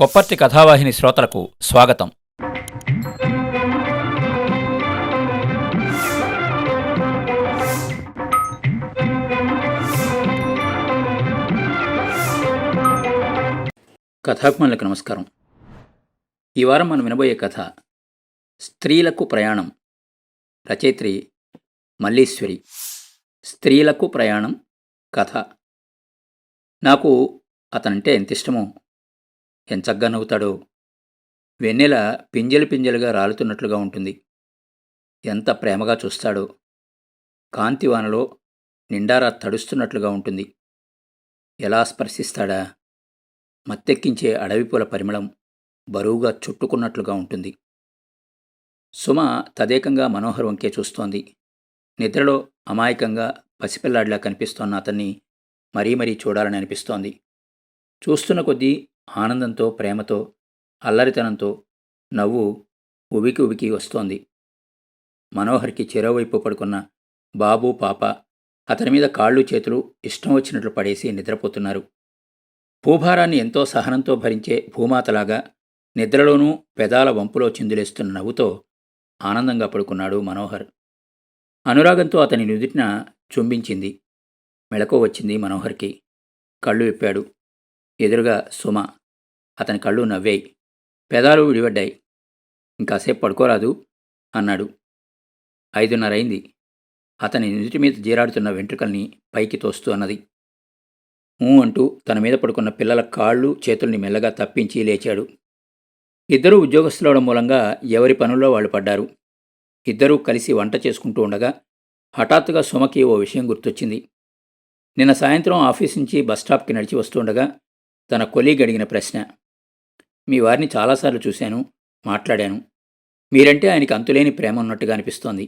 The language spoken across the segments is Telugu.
కొప్పర్తి కథావాహిని శ్రోతలకు స్వాగతం. కథాభిమానులకు నమస్కారం. ఈ వారం మనం వినబోయే కథ స్త్రీలకు ప్రయాణం. రచయిత్రి మల్లీశ్వరి. స్త్రీలకు ప్రయాణం కథ. నాకు అతనంటే ఎంత ఇష్టమో, ఎంచగ్గా నవ్వుతాడో. వెన్నెల పింజలు పింజలుగా రాలుతున్నట్లుగా ఉంటుంది. ఎంత ప్రేమగా చూస్తాడో. కాంతివానలో నిండారా తడుస్తున్నట్లుగా ఉంటుంది. ఎలా స్పర్శిస్తాడా. మత్తెక్కించే అడవిపూల పరిమళం బరువుగా చుట్టుకున్నట్లుగా ఉంటుంది. సుమ తదేకంగా మనోహర్ వంకే చూస్తోంది. నిద్రలో అమాయకంగా పసిపిల్లాడిలా కనిపిస్తోన్న అతన్ని మరీ మరీ చూడాలని అనిపిస్తోంది. చూస్తున్న కొద్దీ ఆనందంతో, ప్రేమతో, అల్లరితనంతో నవ్వు ఉబికి ఉబికి వస్తోంది. మనోహర్కి చెరోవైపు పడుకున్న బాబు, పాప అతని మీద కాళ్ళు చేతులు ఇష్టం వచ్చినట్లు పడేసి నిద్రపోతున్నారు. భూభారాన్ని ఎంతో సహనంతో భరించే భూమాతలాగా నిద్రలోనూ పెదాల వంపులో చిందులేస్తున్న నవ్వుతో ఆనందంగా పడుకున్నాడు మనోహర్. అనురాగంతో అతని నుదిటిన చుంబించింది. మెళకువ వచ్చింది మనోహర్కి. కళ్ళు విప్పాడు. ఎదురుగా సుమ. అతని కళ్ళు నవ్వాయి, పెదాలు విడిపడ్డాయి. ఇంకాసేపు పడుకోరాదు అన్నాడు. 5:30 అయింది. అతని నుదుటి మీద జీరాడుతున్న వెంట్రుకల్ని పైకి తోస్తూ అన్నది. అంటూ తన మీద పడుకున్న పిల్లల కాళ్ళు చేతుల్ని మెల్లగా తప్పించి లేచాడు. ఇద్దరూ ఉద్యోగస్తులవడం మూలంగా ఎవరి పనుల్లో వాళ్ళు పడ్డారు. ఇద్దరూ కలిసి వంట చేసుకుంటూ ఉండగా హఠాత్తుగా సుమకి ఓ విషయం గుర్తొచ్చింది. నిన్న సాయంత్రం ఆఫీస్ నుంచి బస్టాప్కి నడిచి వస్తుండగా తన కొలీగ్ అడిగిన ప్రశ్న. మీ వారిని చాలాసార్లు చూశాను, మాట్లాడాను. మీరంటే ఆయనకి అంతులేని ప్రేమ ఉన్నట్టుగా అనిపిస్తోంది.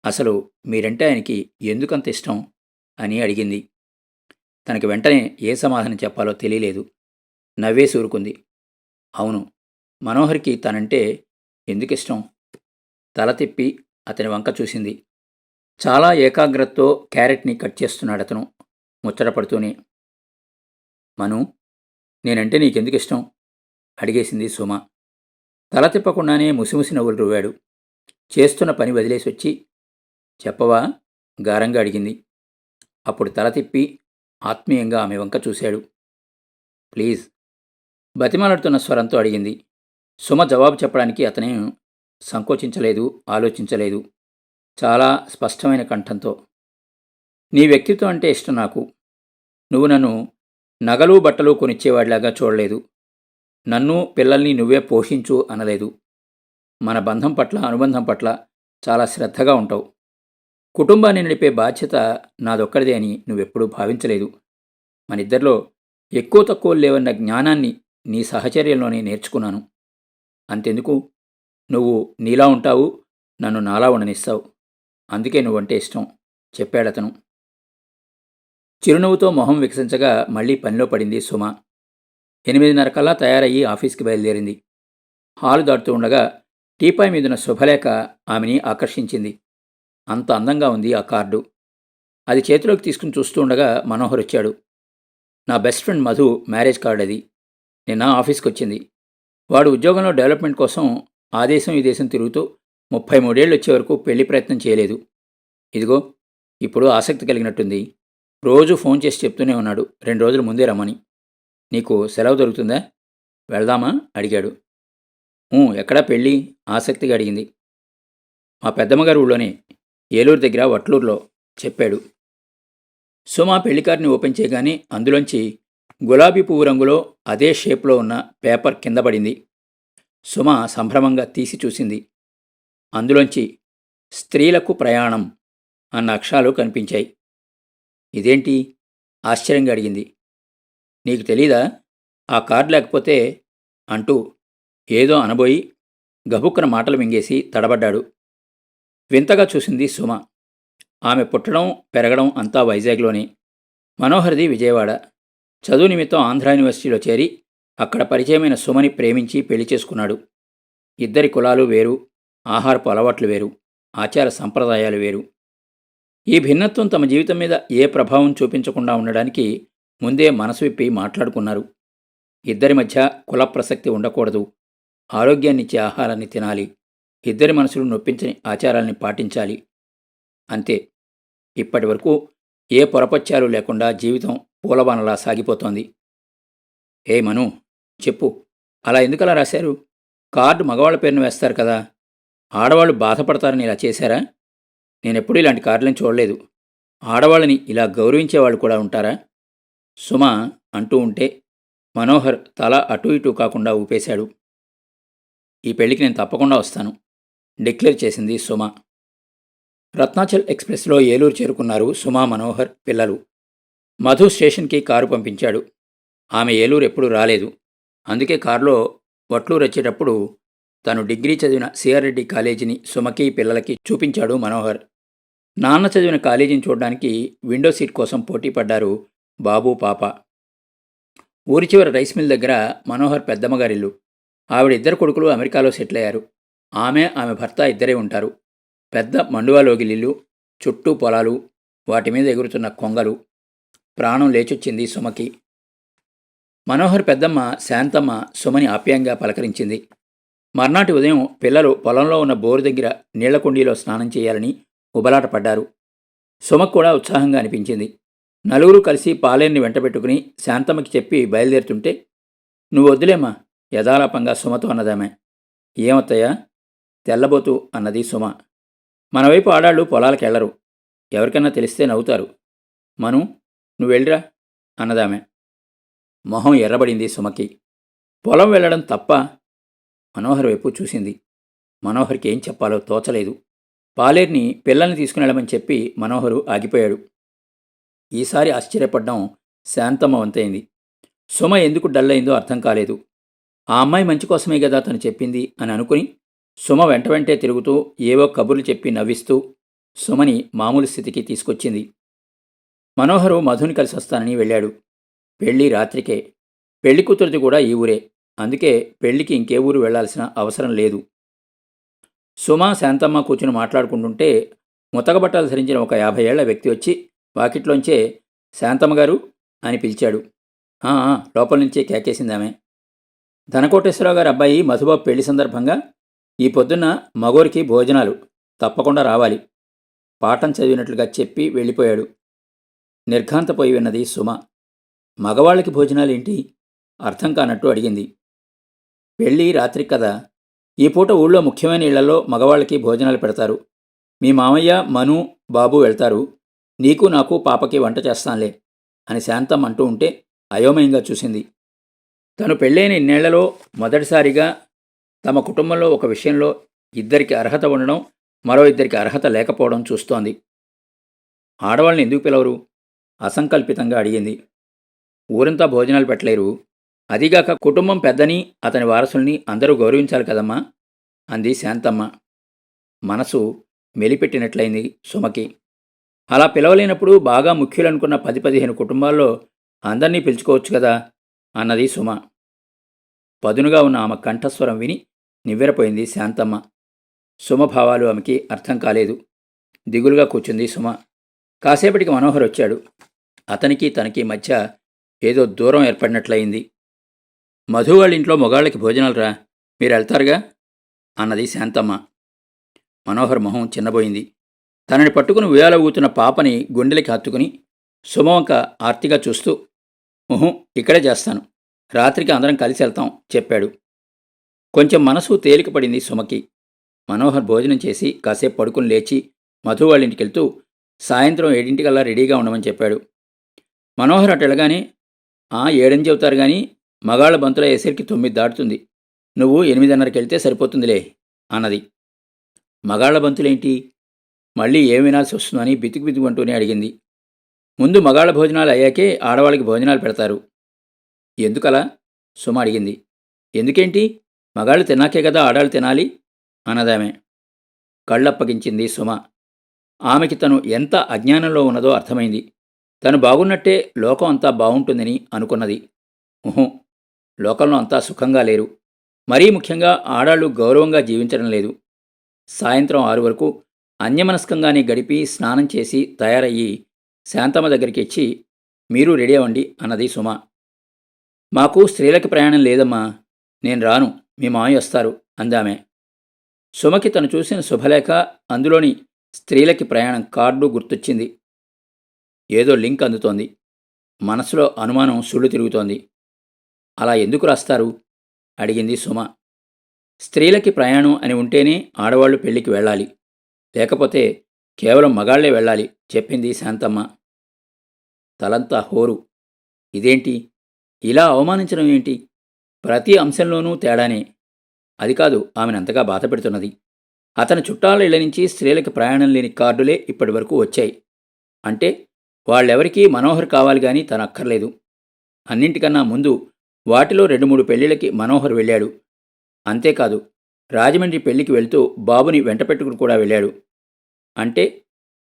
అసలు మీరంటే ఆయనకి ఎందుకంత ఇష్టం అని అడిగింది. తనకి వెంటనే ఏ సమాధానం చెప్పాలో తెలియలేదు. నవ్వేసి ఊరుకుంది. అవును, మనోహర్కి తనంటే ఎందుకిష్టం? తల తిప్పి అతని వంక చూసింది. చాలా ఏకాగ్రతతో క్యారెట్ని కట్ చేస్తున్నాడతను ముచ్చటపడుతూనే. మను, నేనంటే నీకెందుకిష్టం అడిగేసింది సుమ. తల తిప్పకుండానే ముసిముసి నవ్వులు రువ్వాడు. చేస్తున్న పని వదిలేసొచ్చి చెప్పవా గారంగా అడిగింది. అప్పుడు తల తిప్పి ఆత్మీయంగా ఆమె వంక చూశాడు. ప్లీజ్ బతిమాలాడుతున్న స్వరంతో అడిగింది. సుమ జవాబు చెప్పడానికి అతనే సంకోచించలేదు, ఆలోచించలేదు. చాలా స్పష్టమైన కంఠంతో, నీ వ్యక్తిత్వం అంటే ఇష్టం నాకు. నువ్వు నన్ను నగలు బట్టలు కొనిచ్చేవాడిలాగా చూడలేదు. నన్ను పిల్లల్ని నువ్వే పోషించు అనలేదు. మన బంధం పట్ల, అనుబంధం పట్ల చాలా శ్రద్ధగా ఉంటావు. కుటుంబాన్ని నడిపే బాధ్యత నాదొక్కడిదే అని నువ్వెప్పుడూ భావించలేదు. మనిద్దరిలో ఎక్కువ తక్కువ లేవన్న జ్ఞానాన్ని నీ సహచర్యంలోనే నేర్చుకున్నాను. అంతెందుకు, నువ్వు నీలా ఉంటావు, నన్ను నాలా ఉండనిస్తావు. అందుకే నువ్వంటే ఇష్టం చెప్పాడతను. చిరునవ్వుతో మొహం వికసించగా మళ్లీ పనిలో పడింది సుమ. 8:30 కల్లా తయారయ్యి ఆఫీస్కి బయలుదేరింది. హాలు దాటుతూ ఉండగా టీపాయ్ మీదున్న శుభలేఖ ఆమెని ఆకర్షించింది. అంత అందంగా ఉంది ఆ కార్డు. అది చేతిలోకి తీసుకుని చూస్తూ ఉండగా మనోహర్ వచ్చాడు. నా best friend Madhu marriage card అది. నిన్న ఆఫీస్కి వచ్చింది. వాడు ఉద్యోగంలో డెవలప్మెంట్ కోసం ఆ దేశం ఈ దేశం తిరుగుతూ 33 ఏళ్ళు వచ్చే వరకు పెళ్లి ప్రయత్నం చేయలేదు. ఇదిగో ఇప్పుడు ఆసక్తి కలిగినట్టుంది. రోజు ఫోన్ చేసి చెప్తూనే ఉన్నాడు 2 రోజుల ముందే రమ్మని. నీకు సెలవు దొరుకుతుందా? వెళ్దామా అడిగాడు. ఎక్కడా పెళ్ళి ఆసక్తిగా అడిగింది. మా పెద్దమ్మగారు ఊళ్ళోనే, ఏలూరు దగ్గర వట్లూరులో చెప్పాడు. సుమ పెళ్లికారుని ఓపెన్ చేయగానే అందులోంచి గులాబీ పువ్వు రంగులో అదే షేప్లో ఉన్న పేపర్ కింద పడింది. సుమ సంభ్రమంగా తీసి చూసింది. అందులోంచి స్త్రీలకు ప్రయాణం అన్న అక్షరాలు కనిపించాయి. ఇదేంటి ఆశ్చర్యంగా అడిగింది. నీకు తెలీదా? ఆ కార్డు లేకపోతే అంటూ ఏదో అనబోయి గబుక్కున మాటలు మింగేసి తడబడ్డాడు. వింతగా చూసింది సుమ. ఆమె పుట్టడం, పెరగడం అంతా వైజాగ్లోనే. మనోహర్ది విజయవాడ. చదువు నిమిత్తం ఆంధ్ర యూనివర్సిటీలో చేరి అక్కడ పరిచయమైన సుమని ప్రేమించి పెళ్లి చేసుకున్నాడు. ఇద్దరి కులాలు వేరు, ఆహారపు అలవాట్లు వేరు, ఆచార సంప్రదాయాలు వేరు. ఈ భిన్నత్వం తమ జీవితం మీద ఏ ప్రభావం చూపించకుండా ఉండడానికి ముందే మనసు విప్పి మాట్లాడుకున్నారు. ఇద్దరి మధ్య కుల ప్రసక్తి ఉండకూడదు. ఆరోగ్యాన్నిచ్చే ఆహారాన్ని తినాలి. ఇద్దరి మనసులు నొప్పించని ఆచారాల్ని పాటించాలి. అంతే. ఇప్పటి వరకు ఏ పొరపచ్చాలు లేకుండా జీవితం పూలబాణలా సాగిపోతోంది. ఏ మను, చెప్పు, అలా ఎందుకలా రాశారు? కార్డు మగవాళ్ళ పేరున వేస్తారు కదా. ఆడవాళ్ళు బాధపడతారని ఇలా చేశారా? నేనెప్పుడూ ఇలాంటి కార్డులను చూడలేదు. ఆడవాళ్ళని ఇలా గౌరవించేవాళ్ళు కూడా ఉంటారా? సుమ అంటూ ఉంటే మనోహర్ తల అటూ ఇటూ కాకుండా ఊపేశాడు. ఈ పెళ్లికి నేను తప్పకుండా వస్తాను డిక్లేర్ చేసింది సుమ. రత్నాచల్ ఎక్స్ప్రెస్లో ఏలూరు చేరుకున్నారు సుమ, మనోహర్, పిల్లలు. మధు స్టేషన్కి కారు పంపించాడు. ఆమె ఏలూరు ఎప్పుడూ రాలేదు. అందుకే కారులో వట్లూరు వచ్చేటప్పుడు తను డిగ్రీ చదివిన సిఆర్ రెడ్డి కాలేజీని సుమకి, పిల్లలకి చూపించాడు మనోహర్. నాన్న చదివిన కాలేజీని చూడడానికి విండో సీట్ కోసం పోటీ పడ్డారు బాబు, పాప. ఊరి చివర రైస్ మిల్ దగ్గర మనోహర్ పెద్దమ్మగారిల్లు. ఆవిడ ఇద్దరు కొడుకులు అమెరికాలో సెటిల్ అయ్యారు. ఆమె భర్త ఇద్దరే ఉంటారు. పెద్ద మండువాలోగిలిల్లు, చుట్టూ పొలాలు, వాటి మీద ఎగురుతున్న కొంగలు. ప్రాణం లేచొచ్చింది సుమకి. మనోహర్ పెద్దమ్మ శాంతమ్మ సుమని ఆప్యాయంగా పలకరించింది. మర్నాటి ఉదయం పిల్లలు పొలంలో ఉన్న బోరు దగ్గర నీళ్లకుండీలో స్నానం చేయాలని ఉబలాట పడ్డారు. సుమకు కూడా ఉత్సాహంగా అనిపించింది. నలుగురు కలిసి పాలేర్ని వెంటబెట్టుకుని శాంతమ్మకి చెప్పి బయలుదేరుతుంటే, నువ్వు వద్దులేమ్మా యథాలాపంగా సుమతో అన్నదామె. ఏమత్తయ్యా? తెల్లబోతూ అన్నది సుమ. మనవైపు ఆడాళ్ళు పొలాలకెళ్లరు. ఎవరికన్నా తెలిస్తే నవ్వుతారు. మను, నువ్వెళ్ళిరా అన్నదామె. మొహం ఎర్రబడింది సుమకి. పొలం వెళ్లడం తప్ప? మనోహర్ వైపు చూసింది. మనోహర్కి ఏం చెప్పాలో తోచలేదు. పాలేర్ని పిల్లల్ని తీసుకునెళ్ళమని చెప్పి మనోహరు ఆగిపోయాడు. ఈసారి ఆశ్చర్యపడ్డం శాంతమ్మ వంతైంది. సుమ ఎందుకు డల్ అయిందో అర్థం కాలేదు. ఆ అమ్మాయి మంచి కోసమే కదా తను చెప్పింది అని అనుకుని సుమ వెంటే తిరుగుతూ ఏవో కబుర్లు చెప్పి నవ్విస్తూ సుమని మామూలు స్థితికి తీసుకొచ్చింది. మనోహరు మధుని కలిసి వస్తానని వెళ్ళాడు. పెళ్లి రాత్రికే. పెళ్లి కూతురిది కూడా ఈ ఊరే. అందుకే పెళ్లికి ఇంకే ఊరు వెళ్లాల్సిన అవసరం లేదు. సుమ, శాంతమ్మ కూర్చుని మాట్లాడుకుంటుంటే ముతకబట్టలు ధరించిన ఒక 50 ఏళ్ల వ్యక్తి వచ్చి వాకిట్లోంచే శాంతమ్మగారు అని పిలిచాడు. లోపల నుంచే కేకేసిందామె. ధనకోటేశ్వరరావు గారి అబ్బాయి మధుబాబు పెళ్లి సందర్భంగా ఈ పొద్దున్న మగోరికి భోజనాలు, తప్పకుండా రావాలి. పాఠం చదివినట్లుగా చెప్పి వెళ్ళిపోయాడు. నిర్ఘాంతపోయి విన్నది సుమ. మగవాళ్ళకి భోజనాలేంటి? అర్థం కానట్టు అడిగింది. పెళ్ళి రాత్రి కదా. ఈ పూట ఊళ్ళో ముఖ్యమైన ఇళ్లలో మగవాళ్ళకి భోజనాలు పెడతారు. మీ మామయ్య, మను, బాబు వెళ్తారు. నీకు, నాకు, పాపకి వంట చేస్తానులే అని శాంతం అంటూ ఉంటే అయోమయంగా చూసింది. తను పెళ్ళైన ఇన్నేళ్లలో మొదటిసారిగా తమ కుటుంబంలో ఒక విషయంలో ఇద్దరికి అర్హత ఉండడం, మరో ఇద్దరికి అర్హత లేకపోవడం చూస్తోంది. ఆడవాళ్ళని ఎందుకు పిలవరు? అసంకల్పితంగా అడిగింది. ఊరంతా భోజనాలు పెట్టలేరు. అదిగాక కుటుంబం పెద్దని, అతని వారసుల్ని అందరూ గౌరవించాలి కదమ్మా అంది శాంతమ్మ. మనసు మెలిపెట్టినట్లయింది సుమకి. అలా పిలవలేనప్పుడు బాగా ముఖ్యులనుకున్న 10-15 కుటుంబాల్లో అందర్నీ పిలుచుకోవచ్చు కదా అన్నది సుమ. పదునుగా ఉన్న ఆమె కంఠస్వరం విని నివ్వెరపోయింది శాంతమ్మ. సుమ భావాలు ఆమెకి అర్థం కాలేదు. దిగులుగా కూర్చుంది సుమ. కాసేపటికి మనోహర్ వచ్చాడు. అతనికి తనకి మధ్య ఏదో దూరం ఏర్పడినట్లయింది. మధు వాళ్ళ ఇంట్లో మొగాళ్ళకి భోజనాలురా, మీరు వెళ్తారుగా అన్నది శాంతమ్మ. మనోహర్ మొహం చిన్నబోయింది. తనని పట్టుకుని ఉయ్యాల ఊగుతున్న పాపని గుండెలకి హత్తుకుని సుమవంక ఆర్తిగా చూస్తూ, ఇక్కడే చేస్తాను, రాత్రికి అందరం కలిసి వెళ్తాం చెప్పాడు. కొంచెం మనసు తేలికపడింది సుమకి. మనోహర్ భోజనం చేసి కాసేపు పడుకుని లేచి మధు వాళ్ళింటికెళ్తూ సాయంత్రం 7 రెడీగా ఉండమని చెప్పాడు. మనోహర్ అటు వెళ్ళగానే, 7 చెబుతారు గాని మగాళ్ల బంతుల వేసరికి 9 దాటుతుంది. నువ్వు 8:30కి వెళ్తే సరిపోతుందిలే అన్నది. మగాళ్ల బంతులేంటి? మళ్ళీ ఏం వినాల్సి వస్తుందని బితుకుబితుకుంటూనే అడిగింది. ముందు మగాళ్ల భోజనాలు అయ్యాకే ఆడవాళ్ళకి భోజనాలు పెడతారు. ఎందుకలా? సుమ అడిగింది. ఎందుకేంటి? మగాళ్ళు తిన్నాకే కదా ఆడాళ్ళు తినాలి అన్నదామె. కళ్ళప్పగించింది సుమ. ఆమెకి తను ఎంత అజ్ఞానంలో ఉన్నదో అర్థమైంది. తను బాగున్నట్టే లోకం అంతా బాగుంటుందని అనుకున్నది. లోకంలో అంతా సుఖంగా లేరు. మరీ ముఖ్యంగా ఆడాళ్ళు గౌరవంగా జీవించడం లేదు. సాయంత్రం 6 వరకు అన్యమనస్కంగానే గడిపి స్నానం చేసి తయారయ్యి శాంతమ్మ దగ్గరికి ఇచ్చి, మీరు రెడీ అవ్వండి అన్నది సుమ. మాకు స్త్రీలకి ప్రయాణం లేదమ్మా, నేను రాను, మీ మామయ్య వస్తారు అందామె. సుమకి తను చూసిన శుభలేఖ, అందులోని స్త్రీలకి ప్రయాణం కార్డు గుర్తొచ్చింది. ఏదో లింక్ అందుతోంది. మనసులో అనుమానం సుళ్ళు తిరుగుతోంది. అలా ఎందుకు రాస్తారు అడిగింది సుమ. స్త్రీలకి ప్రయాణం అని ఉంటేనే ఆడవాళ్లు పెళ్లికి వెళ్ళాలి, లేకపోతే కేవలం మగాళ్లే వెళ్ళాలి చెప్పింది శాంతమ్మ. తలంతా హోరు. ఇదేంటి, ఇలా అవమానించడం ఏంటి? ప్రతి అంశంలోనూ తేడానే. అది కాదు ఆమెనంతగా బాధపెడుతున్నది. అతని చుట్టాల ఇళ్ల నుంచి స్త్రీలకి ప్రయాణం లేని కార్డులే ఇప్పటి వరకు వచ్చాయి. అంటే వాళ్ళెవరికీ మనోహర్ కావాలి గాని తనక్కర్లేదు. అన్నింటికన్నా ముందు వాటిలో 2-3 పెళ్లిళ్ళకి మనోహర్ వెళ్ళాడు. అంతేకాదు, రాజమండ్రి పెళ్లికి వెళ్తూ బాబుని వెంటపెట్టుకుని కూడా వెళ్ళాడు. అంటే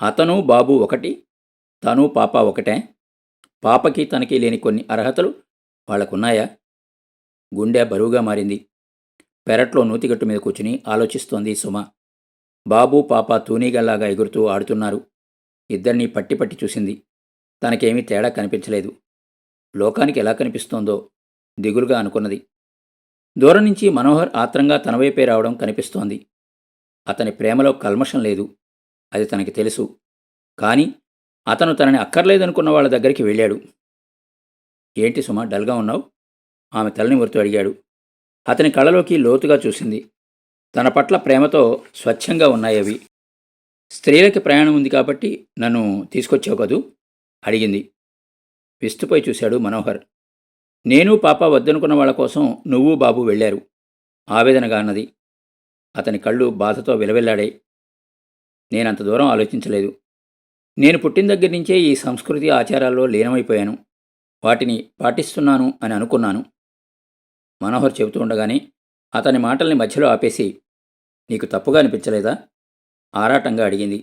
అతను బాబు ఒకటి, తను పాప ఒకటే. పాపకి తనకి లేని కొన్ని అర్హతలు వాళ్లకున్నాయా? గుండె బరువుగా మారింది. పెరట్లో నూతిగట్టు మీద కూర్చుని ఆలోచిస్తోంది సుమ. బాబు పాప తూనీగల్లాగా ఎగురుతూ ఆడుతున్నారు. ఇద్దరినీ పట్టి పట్టి చూసింది. తనకేమీ తేడా కనిపించలేదు. లోకానికి ఎలా కనిపిస్తోందో దిగులుగా అనుకున్నది. దూరం నుంచి మనోహర్ ఆత్రంగా తనవైపే రావడం కనిపిస్తోంది. అతని ప్రేమలో కల్మషం లేదు, అది తనకి తెలుసు. కానీ అతను తనని అక్కర్లేదనుకున్న వాళ్ళ దగ్గరికి వెళ్ళాడు. ఏంటి సుమ, డల్గా ఉన్నావు? ఆమె తలని మురుతూ అడిగాడు. అతని కళ్ళలోకి లోతుగా చూసింది. తన పట్ల ప్రేమతో స్వచ్ఛంగా ఉన్నాయవి. స్త్రీలకి ప్రయాణం ఉంది కాబట్టి నన్ను తీసుకొచ్చావు కదూ అడిగింది. విస్తుపోయి చూశాడు మనోహర్. నేను పాప వద్దనుకున్న వాళ్ళ కోసం నువ్వు బాబు వెళ్ళారు ఆవేదనగా అన్నది. అతని కళ్ళు బాధతో విలవిల్లాడాయి. నేనంత దూరం ఆలోచించలేదు. నేను పుట్టిన దగ్గర నుంచే ఈ సంస్కృతి ఆచారాల్లో లీనమైపోయాను. వాటిని పాటిస్తున్నాను అని అనుకున్నాను. మనోహర్ చెబుతూ ఉండగానే అతని మాటల్ని మధ్యలో ఆపేసి, నీకు తప్పుగా అనిపించలేదా ఆరాటంగా అడిగింది.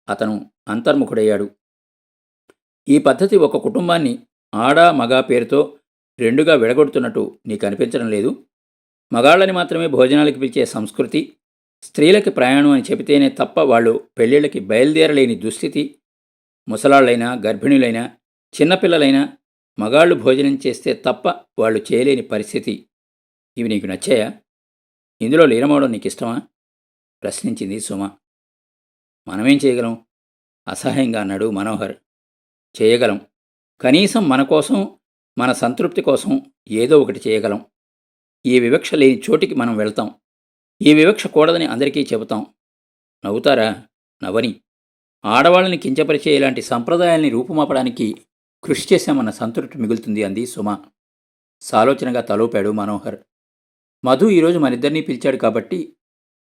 అతను అంతర్ముఖుడయ్యాడు. ఈ పద్ధతి ఒక కుటుంబాన్ని ఆడ మగ పేరుతో రెండుగా విడగొడుతున్నట్టు నీకు అనిపించడం లేదు? మగాళ్ళని మాత్రమే భోజనాలకి పిలిచే సంస్కృతి, స్త్రీలకి ప్రయాణం అని చెబితేనే తప్ప వాళ్ళు పెళ్ళిళ్ళకి బయలుదేరలేని దుస్థితి, ముసలాళ్ళైనా గర్భిణులైనా చిన్నపిల్లలైనా మగాళ్ళు భోజనం చేస్తే తప్ప వాళ్ళు చేయలేని పరిస్థితి, ఇవి నీకు నచ్చాయా? ఇందులో లీనమవడం నీకిష్టమా ప్రశ్నించింది సుమ. మనమేం చేయగలం అసహాయంగా అన్నాడు మనోహర్. చేయగలం. కనీసం మన కోసం, మన సంతృప్తి కోసం ఏదో ఒకటి చేయగలం. ఈ వివక్ష లేని చోటికి మనం వెళ్తాం. ఈ వివక్ష కూడదని అందరికీ చెబుతాం. నవ్వుతారా? నవ్వని. ఆడవాళ్ళని కించపరిచే ఇలాంటి సంప్రదాయాల్ని రూపుమాపడానికి కృషి చేశామన్న సంతృప్తి మిగులుతుంది అంది సుమ. సాలోచనగా తలూపాడు మనోహర్. మధు ఈరోజు మనిద్దరినీ పిలిచాడు కాబట్టి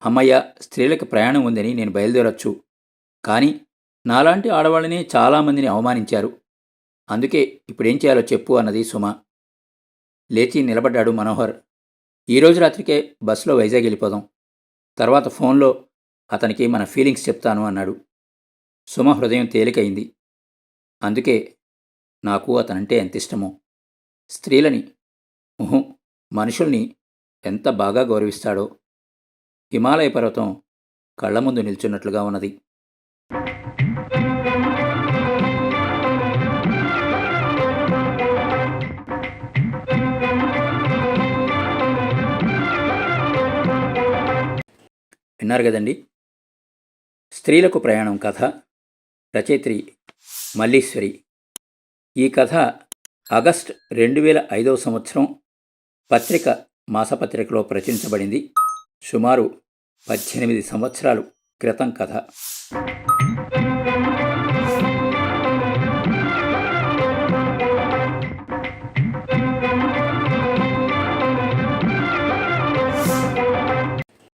అమ్మయ్య, స్త్రీలకు ప్రయాణం ఉందని నేను బయలుదేరొచ్చు. కానీ నాలాంటి ఆడవాళ్ళనే చాలామందిని అవమానించారు. అందుకే ఇప్పుడేం చేయాలో చెప్పు అన్నది సుమ. లేచి నిలబడ్డాడు మనోహర్. ఈరోజు రాత్రికే బస్సులో వైజాగ్ వెళ్ళిపోదాం. తర్వాత ఫోన్లో అతనికి మన ఫీలింగ్స్ చెప్తాను అన్నాడు. సుమ హృదయం తేలికైంది. అందుకే నాకు అతనంటే ఎంత ఇష్టమో. స్త్రీలని, మనుషుల్ని ఎంత బాగా గౌరవిస్తాడో. హిమాలయ పర్వతం కళ్ల ముందు నిల్చున్నట్లుగా ఉన్నది. విన్నారు కదండి, స్త్రీలకు ప్రయాణం కథ. రచయిత్రి మల్లీశ్వరి. ఈ కథ ఆగస్ట్ 2005వ సంవత్సరం పత్రిక మాసపత్రికలో ప్రచురించబడింది. సుమారు 18 సంవత్సరాలు క్రితం కథ.